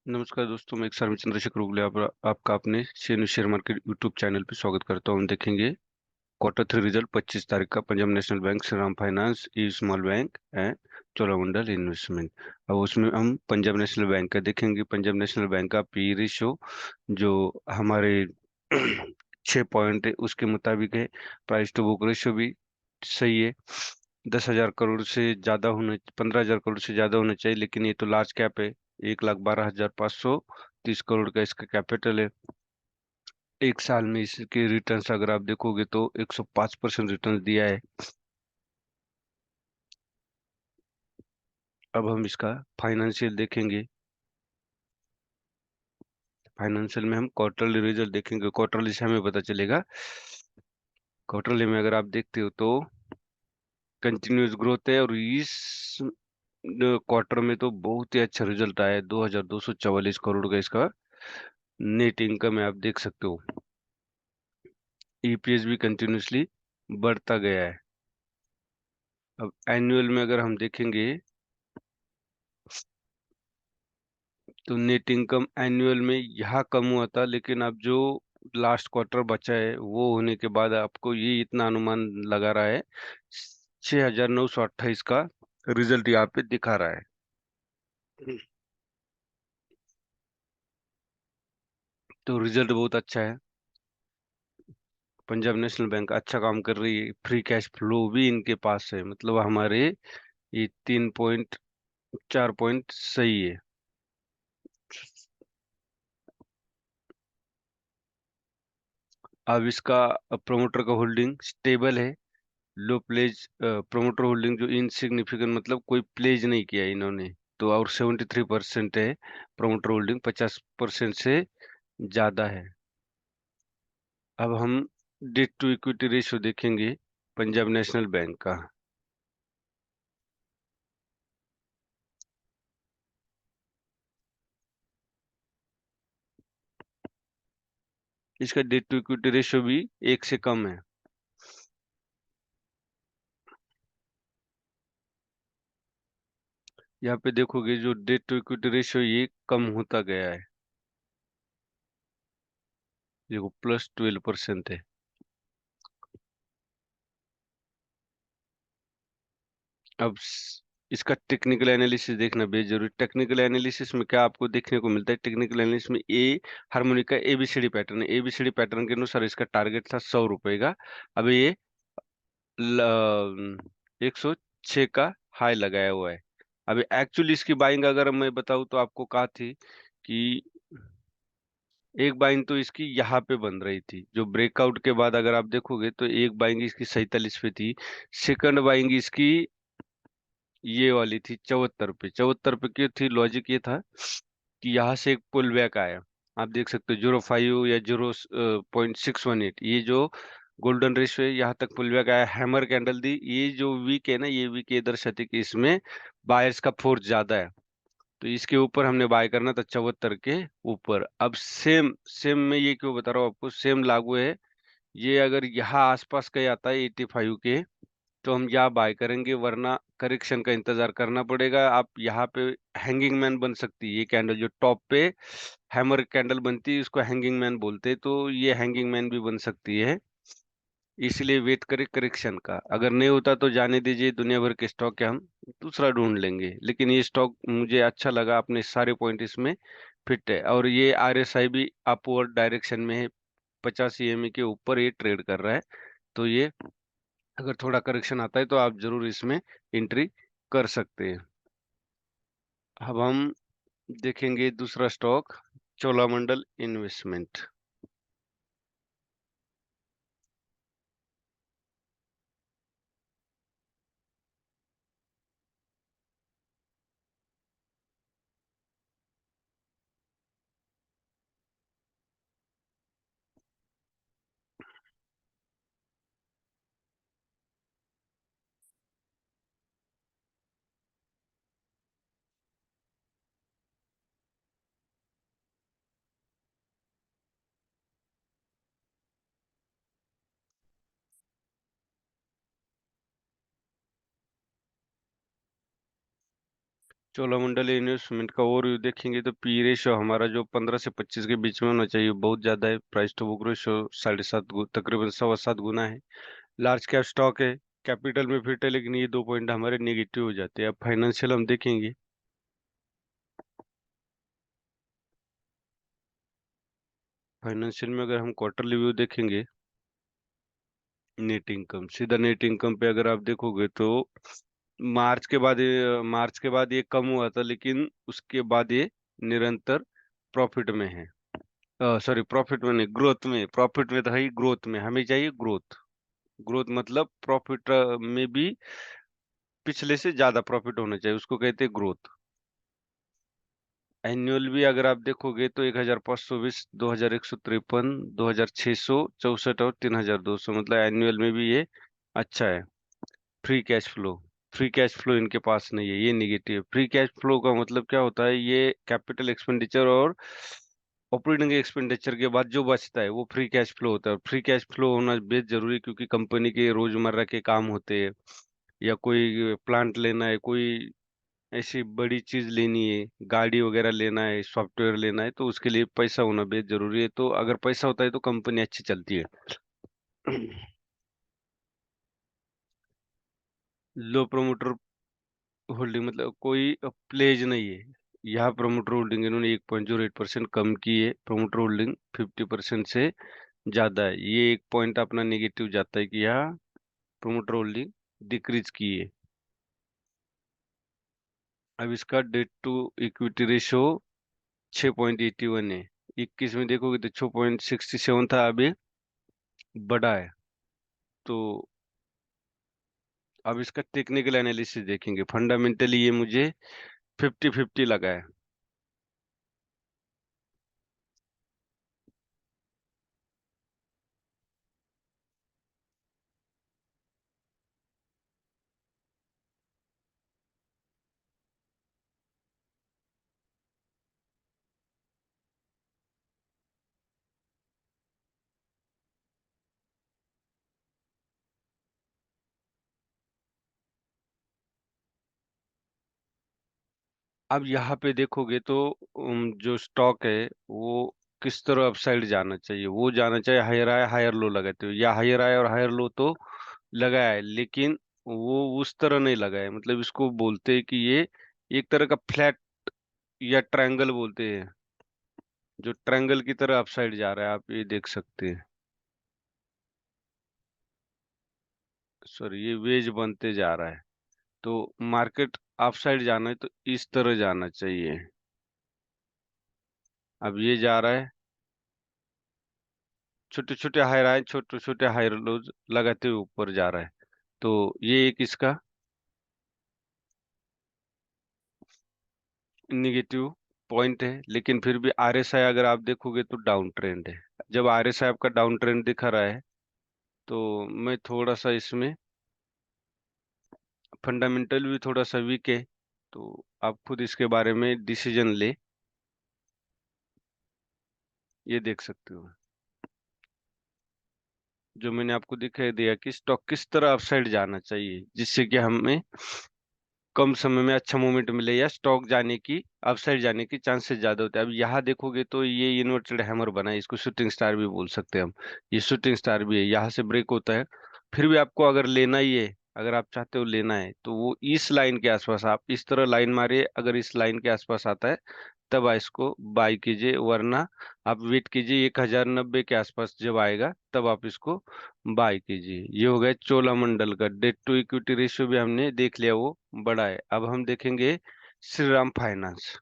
नमस्कार दोस्तों, मैं एक सर्वे चंद्रशेखर उगले आपका अपने शेयर मार्केट यूट्यूब चैनल पे स्वागत करता हूँ। हम देखेंगे क्वार्टर थ्री रिजल्ट 25 तारीख का Punjab national bank, Shriram finance, E small bank and Cholamandalam investment. अब उसमें हम पंजाब नेशनल बैंक का देखेंगे। पंजाब नेशनल बैंक का पी रेशियो जो हमारे 6 पॉइंट है उसके मुताबिक है। प्राइस टू बुक रेशियो भी सही है। 10,000 करोड़ से ज्यादा होना, 15,000 करोड़ से ज्यादा होना चाहिए, लेकिन ये तो लार्ज कैप है। 1,12,530 करोड़ का इसका कैपिटल है। एक साल में इसके रिटर्न्स अगर आप देखोगे तो 105% रिटर्न दिया है। अब हम इसका फाइनेंशियल देखेंगे। फाइनेंशियल में हम क्वार्टरली रिजल्ट देखेंगे। क्वार्टरली से हमें पता चलेगा। क्वार्टरली में अगर आप देखते हो तो कंटिन्यूस ग्रोथ है, और इस क्वार्टर में तो बहुत ही अच्छा रिजल्ट आया है। 2,244 करोड़ का इसका नेट इनकम है, आप देख सकते हो। ईपीएस भी कंटिन्यूसली बढ़ता गया है। अब एनुअल में अगर हम देखेंगे तो नेट इनकम एनुअल में यहाँ कम हुआ था, लेकिन अब जो लास्ट क्वार्टर बचा है वो होने के बाद आपको ये इतना अनुमान लगा रहा है, 6,928 का रिजल्ट यहाँ पे दिखा रहा है। तो रिजल्ट बहुत अच्छा है। पंजाब नेशनल बैंक अच्छा काम कर रही है। फ्री कैश फ्लो भी इनके पास है, मतलब हमारे ये 3.4 पॉइंट सही है। अब इसका प्रोमोटर का होल्डिंग स्टेबल है। लो प्लेज प्रोमोटर होल्डिंग जो इनसिग्निफिकेंट, मतलब कोई प्लेज नहीं किया इन्होंने, तो और 73% है। प्रोमोटर होल्डिंग 50% से ज्यादा है। अब हम डेट टू इक्विटी रेशियो देखेंगे पंजाब नेशनल बैंक का। इसका डेट टू इक्विटी रेशियो भी 1 से कम है। यहाँ पे देखोगे जो डेट टू इक्विटी रेशियो ये कम होता गया है। देखो +12% है। अब इसका टेक्निकल एनालिसिस देखना बेहद जरूरी। टेक्निकल एनालिसिस में क्या आपको देखने को मिलता है? टेक्निकल एनालिसिस में ए हार्मोनिक का एबीसीडी पैटर्न है। एबीसीडी पैटर्न के अनुसार इसका टारगेट था 100 रुपए का। अब ये 106 का हाई लगाया हुआ है। अभी एक्चुअली इसकी बाइंग अगर मैं बताऊं तो आपको कहा थी कि एक बाइंग तो इसकी यहाँ पे बन रही थी, जो ब्रेकआउट के बाद अगर आप देखोगे तो एक बाइंग इसकी 47 पे थी। सेकंड बाइंग इसकी ये वाली थी 74 पे। 74 पे क्यों थी? लॉजिक ये था कि यहाँ से एक पुल बैक आया। आप देख सकते हो 0.5 या 0.618, ये जो गोल्डन रेशियो है यहाँ तक पुल बैक आया, हैमर कैंडल दी। ये जो वीक है ना, ये वीक ये दर्शाती कि इसमें बायर्स का फोर्स ज्यादा है, तो इसके ऊपर हमने बाय करना था 74 के ऊपर। अब सेम सेम मैं ये क्यों बता रहा हूँ आपको, सेम लागू है। ये अगर यहाँ आसपास कहीं आता है 85 के, तो हम यहाँ बाय करेंगे, वरना करेक्शन का इंतजार करना पड़ेगा। आप यहाँ पे हैंगिंग मैन बन सकती है ये कैंडल, जो टॉप पे हैमर कैंडल बनती है उसको हैंगिंग मैन बोलते हैं, तो ये हैंगिंग मैन भी बन सकती है। इसलिए वेट करें करेक्शन का। अगर नहीं होता तो जाने दीजिए, दुनिया भर के स्टॉक है, हम दूसरा ढूंढ लेंगे। लेकिन ये स्टॉक मुझे अच्छा लगा, अपने सारे पॉइंट इसमें फिट है, और ये आरएसआई भी अपवर्ड डायरेक्शन में है। 50 EMA के ऊपर ये ट्रेड कर रहा है। तो ये अगर थोड़ा करेक्शन आता है तो आप जरूर इसमें एंट्री कर सकते हैं। अब हम देखेंगे दूसरा stock, Cholamandalam investment. Cholamandalam investment का ओवरव्यू देखेंगे तो पी रेशियो हमारा जो 15 से 25 के बीच में होना चाहिए, बहुत ज्यादा है। प्राइस टू बुक रेशियो 7.5 तकरीबन 7.25 गुना है। लार्ज कैप स्टॉक है, कैपिटल में फिट है, लेकिन ये 2 पॉइंट हमारे नेगेटिव हो जाते हैं। अब फाइनेंशियल हम देखेंगे। फाइनेंशियल में अगर हम क्वार्टरली व्यू देखेंगे, नेट इनकम, सीधा नेट इनकम पे अगर आप देखोगे तो मार्च के बाद ये कम हुआ था, लेकिन उसके बाद ये निरंतर प्रॉफिट में है। सॉरी, प्रॉफिट में नहीं, ग्रोथ में। प्रॉफिट में तो है ही, ग्रोथ में हमें चाहिए ग्रोथ। ग्रोथ मतलब प्रॉफिट में भी पिछले से ज्यादा प्रॉफिट होना चाहिए, उसको कहते हैं ग्रोथ। एनुअल भी अगर आप देखोगे तो 1520, 2153, 2664 और 3200, मतलब एनुअल में भी ये अच्छा है। Free cash flow, free cash flow इनके पास नहीं है, ये निगेटिव है। फ्री कैश फ्लो का मतलब क्या होता है, ये कैपिटल एक्सपेंडिचर और ऑपरेटिंग एक्सपेंडिचर के बाद जो बचता है वो फ्री कैश फ्लो होता है। फ्री कैश फ्लो होना बेहद जरूरी है, क्योंकि कंपनी के रोजमर्रा के काम होते हैं, या कोई प्लांट लेना है, कोई ऐसी बड़ी चीज लेनी है, गाड़ी वगैरह लेना है, सॉफ्टवेयर लेना है, तो उसके लिए पैसा होना बेहद जरूरी है। तो अगर पैसा होता है तो कंपनी अच्छी चलती है। लो प्रोमोटर होल्डिंग मतलब कोई प्लेज नहीं है। यहाँ प्रमोटर होल्डिंग इन्होंने 1.08% कम की है। प्रमोटर होल्डिंग 50% से ज्यादा है, ये एक पॉइंट अपना नेगेटिव जाता है कि यहाँ प्रमोटर होल्डिंग डिक्रीज की है। अब इसका डेट टू इक्विटी रेशियो 6.81 है। 21 में देखोगे तो 6.67 था, अभी बढ़ा है। तो अब इसका टेक्निकल एनालिसिस देखेंगे। फंडामेंटली ये मुझे 50-50 लगा है। अब यहाँ पे देखोगे तो जो स्टॉक है वो किस तरह अपसाइड जाना चाहिए, वो जाना चाहिए हायर आए हायर लो लगाते हो, या हायर आए और हायर लो तो लगाया है, लेकिन वो उस तरह नहीं लगाया है। मतलब इसको बोलते हैं कि ये एक तरह का फ्लैट या ट्रायंगल बोलते हैं, जो ट्रायंगल की तरह अपसाइड जा रहा है, आप ये देख सकते हैं। सॉरी, ये वेज बनते जा रहा है। तो मार्केट अपसाइड जाना है तो इस तरह जाना चाहिए। अब ये जा रहा है, छोटे छोटे हायर आए, छोटे छोटे हायर लोज लगाते हुए ऊपर जा रहा है। तो ये एक इसका निगेटिव पॉइंट है। लेकिन फिर भी आरएसआई अगर आप देखोगे तो डाउन ट्रेंड है। जब आरएसआई आपका डाउन ट्रेंड दिखा रहा है तो मैं थोड़ा सा इसमें, फंडामेंटल भी थोड़ा सा वीक है, तो आप खुद इसके बारे में डिसीजन ले, ये देख सकते हो। जो मैंने आपको दिखाई दिया कि स्टॉक किस तरह अपसाइड जाना चाहिए, जिससे कि हमें कम समय में अच्छा मूवमेंट मिले, या स्टॉक जाने की, अपसाइड जाने की चांसेस ज्यादा होते हैं। अब यहाँ देखोगे तो ये इन्वर्टेड हैमर बना है, इसको शूटिंग स्टार भी बोल सकते हैं हम। ये शूटिंग स्टार भी है, यहाँ से ब्रेक होता है। फिर भी आपको अगर लेना ही है, अगर आप चाहते हो लेना है, तो वो इस लाइन के आसपास आप इस तरह लाइन मारिए, अगर इस लाइन के आसपास आता है तब आप इसको बाय कीजिए, वरना आप वेट कीजिए 1090 के आसपास जब आएगा तब आप इसको बाय कीजिए। ये हो गया चोलामंडल का डेट टू इक्विटी रेशियो, भी हमने देख लिया, वो बड़ा है। अब हम देखेंगे श्रीराम फाइनेंस।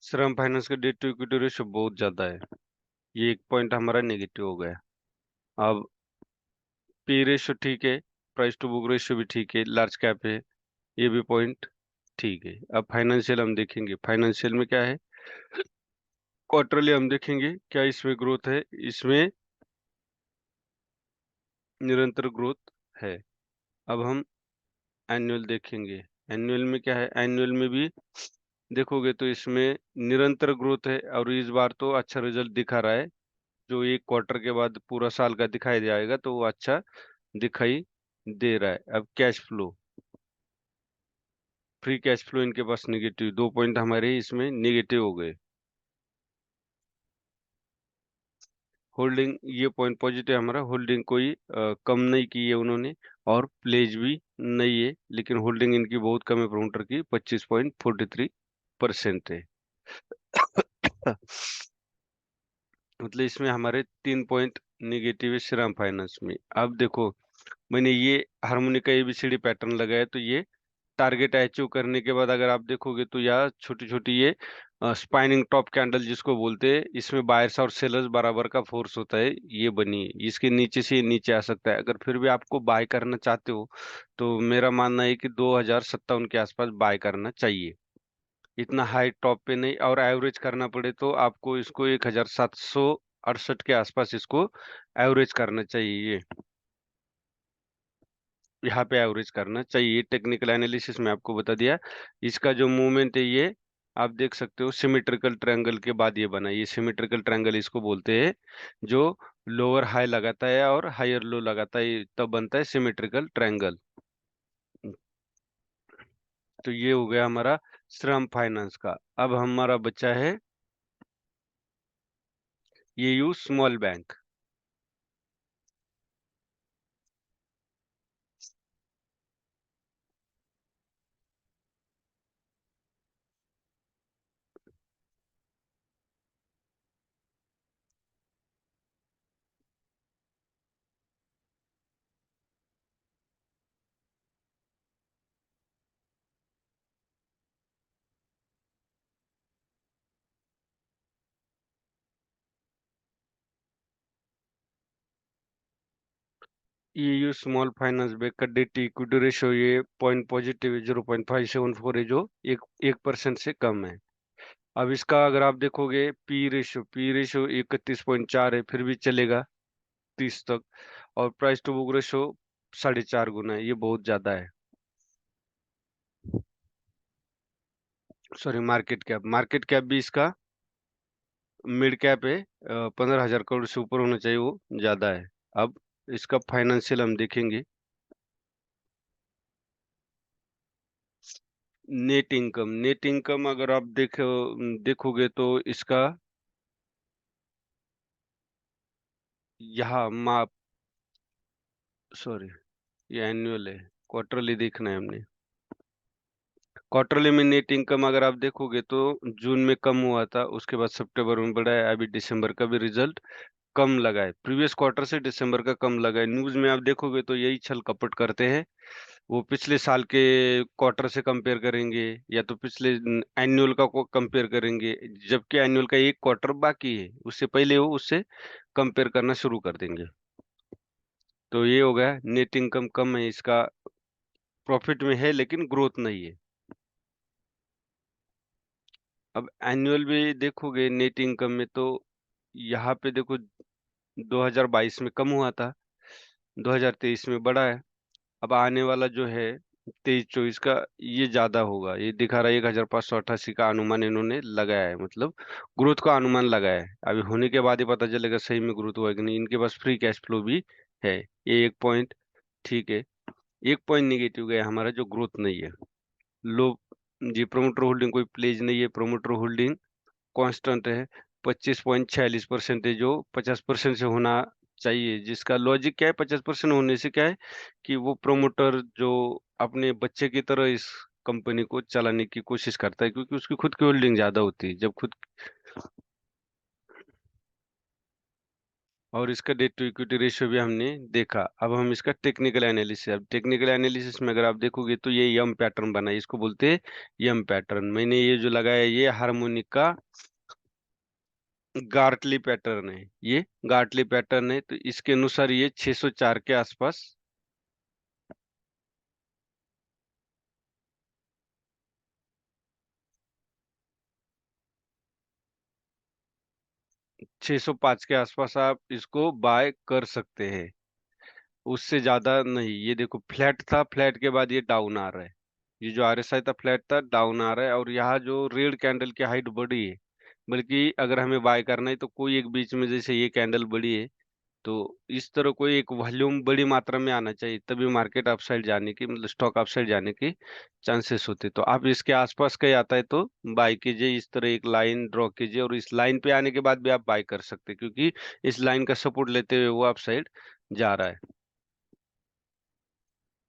श्रीराम फाइनेंस का डेट टू इक्विटी रेशियो बहुत ज्यादा है, ये एक पॉइंट हमारा नेगेटिव हो गया। अब पी रेशियो ठीक है, प्राइस टू बुक रेशियो भी ठीक है, लार्ज कैप है, ये भी पॉइंट ठीक है, अब फाइनेंशियल हम देखेंगे। फाइनेंशियल में क्या है, क्वार्टरली हम देखेंगे क्या इसमें ग्रोथ है। इसमें निरंतर ग्रोथ है। अब हम एनुअल देखेंगे। एनुअल में क्या है, एनुअल में भी देखोगे तो इसमें निरंतर ग्रोथ है और इस बार तो अच्छा रिजल्ट दिखा रहा है। जो एक क्वार्टर के बाद पूरा साल का दिखाई जाएगा तो वो अच्छा दिखाई दे रहा है। अब cash flow, free cash flow इनके पास निगेटिव, 2 पॉइंट हमारे इसमें निगेटिव हो गए। होल्डिंग, ये पॉइंट पॉजिटिव हमारा, होल्डिंग कोई कम नहीं की है उन्होंने और प्लेज भी नहीं है, लेकिन होल्डिंग इनकी बहुत कम है प्रमोटर की, 25.43% है। मतलब इसमें हमारे 3 पॉइंट निगेटिव है श्रीराम फाइनेंस में। अब देखो, मैंने ये हार्मोनी का एबीसीडी पैटर्न लगाया तो ये टारगेट अचीव करने के बाद अगर आप देखोगे तो यहाँ छोटी छोटी ये स्पाइनिंग टॉप कैंडल जिसको बोलते हैं, इसमें बायर्स और सेलर्स बराबर का फोर्स होता है, ये बनी है। इसके नीचे से ये नीचे आ सकता है। अगर फिर भी आपको बाय करना चाहते हो तो मेरा मानना है कि 2057 के आसपास बाय करना चाहिए। इतना हाई टॉप पे नहीं, और एवरेज करना पड़े तो आपको इसको 1768 के आसपास इसको एवरेज करना चाहिए। यहाँ पे एवरेज करना चाहिए। टेक्निकल एनालिसिस में आपको बता दिया। इसका जो मूवमेंट है ये आप देख सकते हो, सिमेट्रिकल ट्रायंगल के बाद ये बना। ये सिमेट्रिकल ट्रायंगल इसको बोलते हैं, जो लोअर हाई लगाता है और हायर लो लगाता है, तब बनता है सिमेट्रिकल ट्रायंगल। तो ये हो गया हमारा श्रम फाइनेंस का। अब हमारा बच्चा है ये यू स्मॉल बैंक। ये यू स्मॉल फाइनेंस बैंक का डेट इक्विटी रेशियो ये पॉइंट पॉजिटिव है, 0.574 है, जो 1% से कम है। अब इसका अगर आप देखोगे पी रेशो 31.4 है, फिर भी चलेगा 30 तक। और प्राइस टू बुक रेशो 4.5 गुना है, ये बहुत ज्यादा है। सॉरी, मार्केट कैप भी इसका मिड कैप है, 15,000 करोड़ से ऊपर होना चाहिए, वो ज्यादा है। अब इसका फाइनेंशियल हम देखेंगे। नेट इनकम अगर आप देखोगे तो इसका यहाँ माप, सॉरी, ये एनुअल है, क्वार्टरली देखना है हमने। क्वार्टरली में नेट इनकम अगर आप देखोगे तो जून में कम हुआ था, उसके बाद सितंबर में बढ़ा है, अभी दिसंबर का भी रिजल्ट कम लगा है, प्रीवियस क्वार्टर से दिसंबर का कम लगा है। न्यूज में आप देखोगे तो यही छल कपट करते हैं, वो पिछले साल के क्वार्टर से कंपेयर करेंगे या तो पिछले एनुअल का को कंपेयर करेंगे, जबकि एनुअल का एक क्वार्टर बाकी है, उससे पहले वो उससे कंपेयर करना शुरू कर देंगे। तो ये हो गया, नेट इनकम कम है इसका, प्रॉफिट में है लेकिन ग्रोथ नहीं है। अब एनुअल भी देखोगे नेट इनकम में तो यहाँ पे देखो 2022 में कम हुआ था, 2023 में बढ़ा है। अब आने वाला जो है 23-24 का ये ज्यादा होगा, ये दिखा रहा है 1588 का अनुमान इन्होंने लगाया है, मतलब ग्रोथ का अनुमान लगाया है। अभी होने के बाद ही पता चलेगा सही में ग्रोथ हुआ कि नहीं। इनके पास फ्री कैश फ्लो भी है, ये 1 पॉइंट ठीक है। 1 पॉइंट निगेटिव गया हमारा, जो ग्रोथ नहीं है। लो जी, प्रोमोटर होल्डिंग कोई प्लेज नहीं है, प्रोमोटर होल्डिंग कांस्टेंट है, 25.46% है, जो 50% से होना चाहिए। जिसका लॉजिक क्या है, 50% होने से क्या है कि वो प्रोमोटर जो अपने बच्चे की तरह इस कंपनी को चलाने की कोशिश करता है, क्योंकि उसकी खुद की होल्डिंग ज्यादा होती है जब खुद। और इसका डेट टू इक्विटी रेशियो भी हमने देखा। अब हम इसका टेक्निकल एनालिसिस, अब टेक्निकल एनालिसिस में अगर आप देखोगे तो ये यम पैटर्न बना है, इसको बोलते हैं यम पैटर्न। मैंने ये जो लगाया है ये हार्मोनिक का गार्टली पैटर्न है, ये गार्टली पैटर्न है, तो इसके अनुसार ये 604 के आसपास। 605 के आसपास आप इसको बाय कर सकते हैं, उससे ज़्यादा नहीं। ये देखो फ्लैट था, फ्लैट के बाद ये डाउन आ रहा है। ये जो आरएसआई था फ्लैट था, डाउन आ रहा है और यहाँ जो रेड कैंडल की हाइट बढ़ी है, बल्कि अगर हमें बाय करना है तो कोई एक बीच में जैसे ये कैंडल बढ़ी है, तो इस तरह कोई एक वॉल्यूम बड़ी मात्रा में आना चाहिए, तभी मार्केट अपसाइड जाने की मतलब स्टॉक अपसाइड जाने की चांसेस होते। तो आप इसके आसपास कहीं आता है तो बाय कीजिए, इस तरह एक लाइन ड्रॉ कीजिए और इस लाइन पे आने के बाद भी आप बाय कर सकते हैं, क्योंकि इस लाइन का सपोर्ट लेते हुए वो अपसाइड जा रहा है।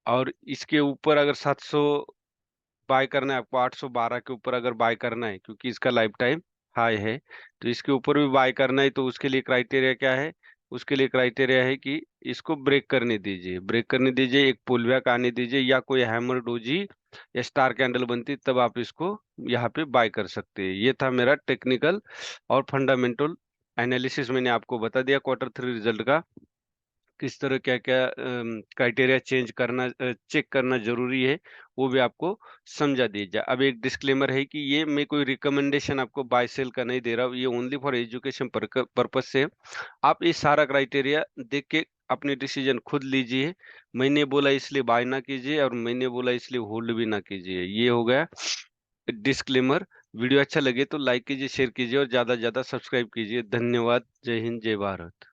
और इसके ऊपर अगर 700 बाय करना है आपको, 812 के ऊपर अगर बाय करना है, क्योंकि इसका लाइफ टाइम हाई है, तो इसके ऊपर भी बाय करना है, तो उसके लिए क्राइटेरिया क्या है? उसके लिए क्राइटेरिया है कि इसको ब्रेक करने दीजिए, ब्रेक करने दीजिए, एक पुलबैक आने दीजिए या कोई हैमर डोजी या स्टार कैंडल बनती, तब आप इसको यहाँ पे बाय कर सकते हैं। ये था मेरा टेक्निकल और फंडामेंटल एनालिसिस, मैंने आपको बता दिया क्वार्टर 3 रिजल्ट का, किस तरह क्या-क्या क्राइटेरिया चेंज करना चेक करना ज़रूरी है, वो भी आपको समझा दिया। अब एक डिस्क्लेमर है कि ये मैं कोई रिकमेंडेशन आपको बाय सेल का नहीं दे रहा हूँ, ये ओनली फॉर एजुकेशन पर्पज़ से है। आप ये सारा क्राइटेरिया देख के अपनी डिसीजन खुद लीजिए। मैंने बोला इसलिए बाय ना कीजिए और मैंने बोला इसलिए होल्ड भी ना कीजिए। ये हो गया डिस्क्लेमर। वीडियो अच्छा लगे तो लाइक कीजिए, शेयर कीजिए और ज़्यादा से ज़्यादा सब्सक्राइब कीजिए। धन्यवाद। जय हिंद, जय भारत।